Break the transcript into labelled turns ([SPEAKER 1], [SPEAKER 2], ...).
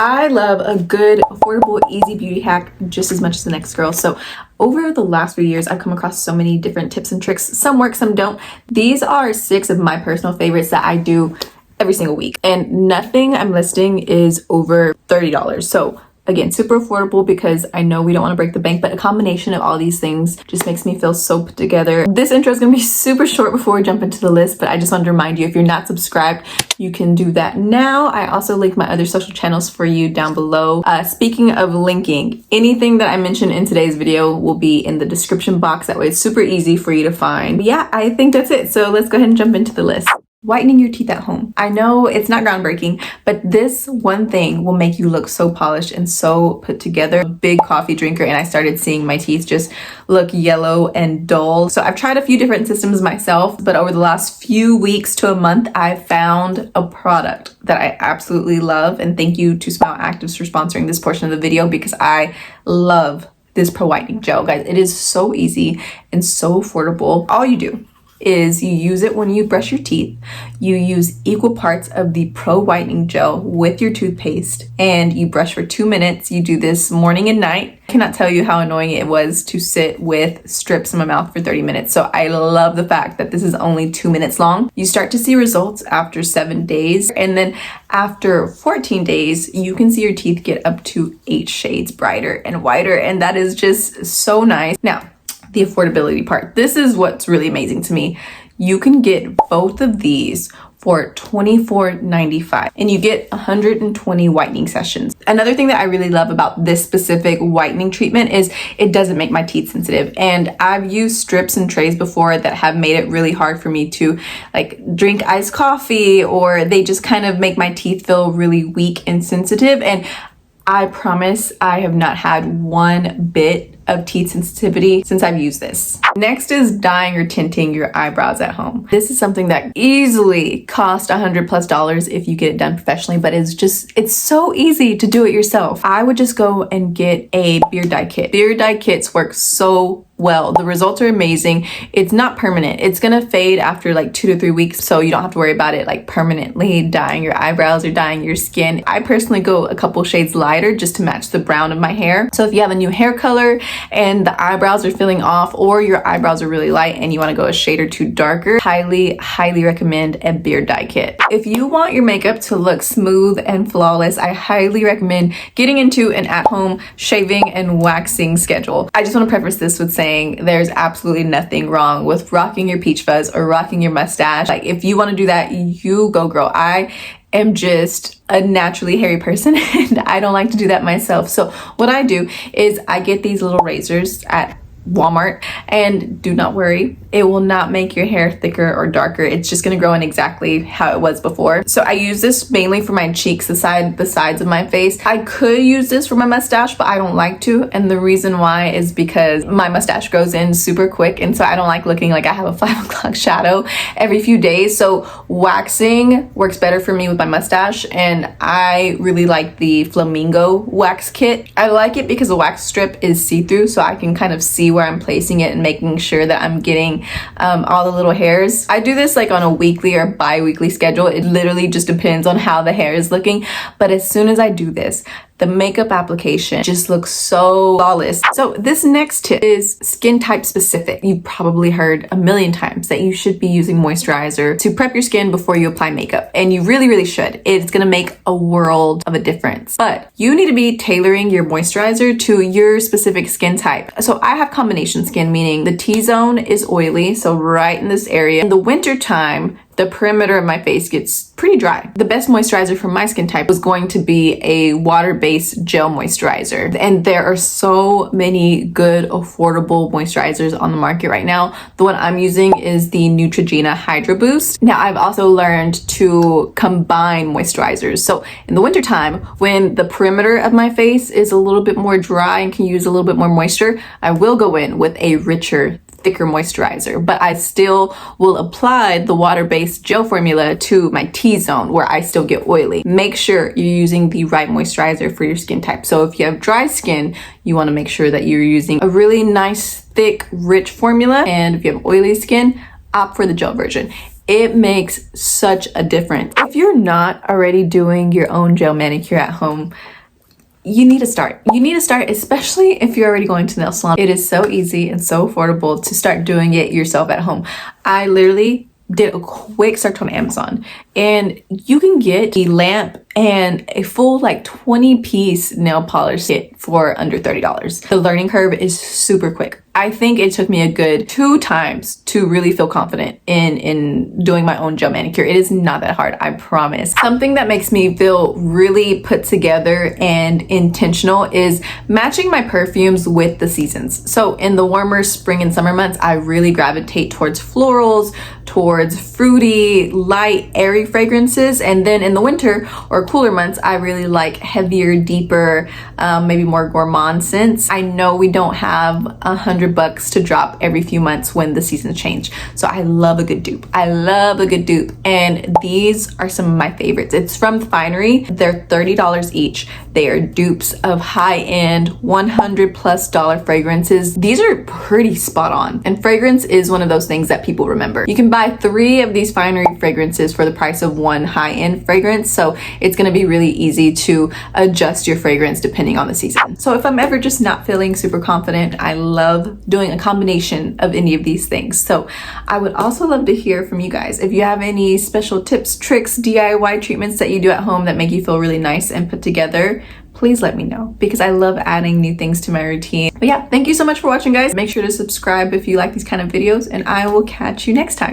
[SPEAKER 1] I love a good, affordable, easy beauty hack just as much as the next girl. So over the last few years, I've come across so many different tips and tricks. Some work, some don't. These are 6 of my personal favorites that I do every single week. And nothing I'm listing is over $30. So again, super affordable because I know we don't want to break the bank, but a combination of all these things just makes me feel so put together. This intro is going to be super short before we jump into the list, but I just wanted to remind you, if you're not subscribed, you can do that now. I also link my other social channels for you down below. Speaking of linking, anything that I mentioned in today's video will be in the description box. That way it's super easy for you to find. But yeah, I think that's it. So let's go ahead and jump into the list. Whitening your teeth at home. I know it's not groundbreaking, but this one thing will make you look so polished and so put together. I'm a big coffee drinker, and I started seeing my teeth just look yellow and dull. So I've tried a few different systems myself, but over the last few weeks to a month, I found a product that I absolutely love. And thank you to Smile Actives for sponsoring this portion of the video, because I love this Pro Whitening Gel, guys. It is so easy and so affordable. All you do is you use it when you brush your teeth. You use equal parts of the Pro Whitening Gel with your toothpaste, and you brush for 2 minutes. You do this morning and night. I cannot tell you how annoying it was to sit with strips in my mouth for 30 minutes. So I love the fact that this is only 2 minutes long. You start to see results after 7 days. And then after 14 days, you can see your teeth get up to 8 shades brighter and whiter. And that is just so nice. Now, the affordability part. This is what's really amazing to me. You can get both of these for $24.95, and you get 120 whitening sessions. Another thing that I really love about this specific whitening treatment is it doesn't make my teeth sensitive. And I've used strips and trays before that have made it really hard for me to like drink iced coffee, or they just kind of make my teeth feel really weak and sensitive. And I promise I have not had one bit of teeth sensitivity since I've used this. Next is dyeing or tinting your eyebrows at home. This is something that easily costs $100+ if you get it done professionally, but it's so easy to do it yourself. I would just go and get a beard dye kit. Beard dye kits work so well. The results are amazing. It's not permanent. It's gonna fade after like 2 to 3 weeks, so you don't have to worry about it like permanently dyeing your eyebrows or dyeing your skin. I personally go a couple shades lighter just to match the brown of my hair. So if you have a new hair color and the eyebrows are feeling off, or your eyebrows are really light and you want to go a shade or 2 darker, highly recommend a beard dye kit. If you want your makeup to look smooth and flawless, I highly recommend getting into an at-home shaving and waxing schedule. I just want to preface this with saying there's absolutely nothing wrong with rocking your peach fuzz or rocking your mustache. Like, if you want to do that, you go, girl. I am just a naturally hairy person and I don't like to do that myself. So what I do is I get these little razors at Walmart, and do not worry, it will not make your hair thicker or darker. It's just going to grow in exactly how it was before. So I use this mainly for my cheeks, the sides of my face. I could use this for my mustache, but I don't like to, and the reason why is because my mustache grows in super quick, and so I don't like looking like I have a 5 o'clock shadow every few days. So waxing works better for me with my mustache, and I really like the Flamingo wax kit. I like it because the wax strip is see-through, so I can kind of see where I'm placing it and making sure that I'm getting all the little hairs. I do this like on a weekly or bi-weekly schedule. It literally just depends on how the hair is looking. But as soon as I do this, the makeup application just looks so flawless. So this next tip is skin type specific. You've probably heard a million times that you should be using moisturizer to prep your skin before you apply makeup. And you really should. It's gonna make a world of a difference. But you need to be tailoring your moisturizer to your specific skin type. So I have combination skin, meaning the T-zone is oily, so right in this area. In the winter time, the perimeter of my face gets pretty dry. The best moisturizer for my skin type was going to be a water-based gel moisturizer. And there are so many good, affordable moisturizers on the market right now. The one I'm using is the Neutrogena Hydra Boost. Now, I've also learned to combine moisturizers. So in the wintertime, when the perimeter of my face is a little bit more dry and can use a little bit more moisture, I will go in with a richer, thicker moisturizer, but I still will apply the water-based gel formula to my T-zone where I still get oily. Make sure you're using the right moisturizer for your skin type. So if you have dry skin, you want to make sure that you're using a really nice, thick, rich formula. And if you have oily skin, opt for the gel version. It makes such a difference. If you're not already doing your own gel manicure at home, you need to start. You need to start, especially if you're already going to the nail salon. It is so easy and so affordable to start doing it yourself at home. I literally did a quick search on Amazon, and you can get a lamp and a full like 20-piece nail polish kit for under $30. The learning curve is super quick. I think it took me a good 2 times to really feel confident in doing my own gel manicure. It is not that hard, I promise. Something that makes me feel really put together and intentional is matching my perfumes with the seasons. So in the warmer spring and summer months, I really gravitate towards florals, towards fruity, light, airy fragrances. And then in the winter or cooler months, I really like heavier, deeper, maybe more gourmand scents. I know we don't have $100 to drop every few months when the seasons change. So I love a good dupe. I love a good dupe. And these are some of my favorites. It's from Finery. They're $30 each. They are dupes of high-end $100+ fragrances. These are pretty spot on. And fragrance is one of those things that people remember. You can buy 3 of these Finery fragrances for the price of 1 high-end fragrance. So it's going to be really easy to adjust your fragrance depending on the season. So if I'm ever just not feeling super confident, I love doing a combination of any of these things. So I would also love to hear from you guys. If you have any special tips, tricks, DIY treatments that you do at home that make you feel really nice and put together, please let me know, because I love adding new things to my routine. But yeah, thank you so much for watching, guys. Make sure to subscribe if you like these kind of videos, and I will catch you next time.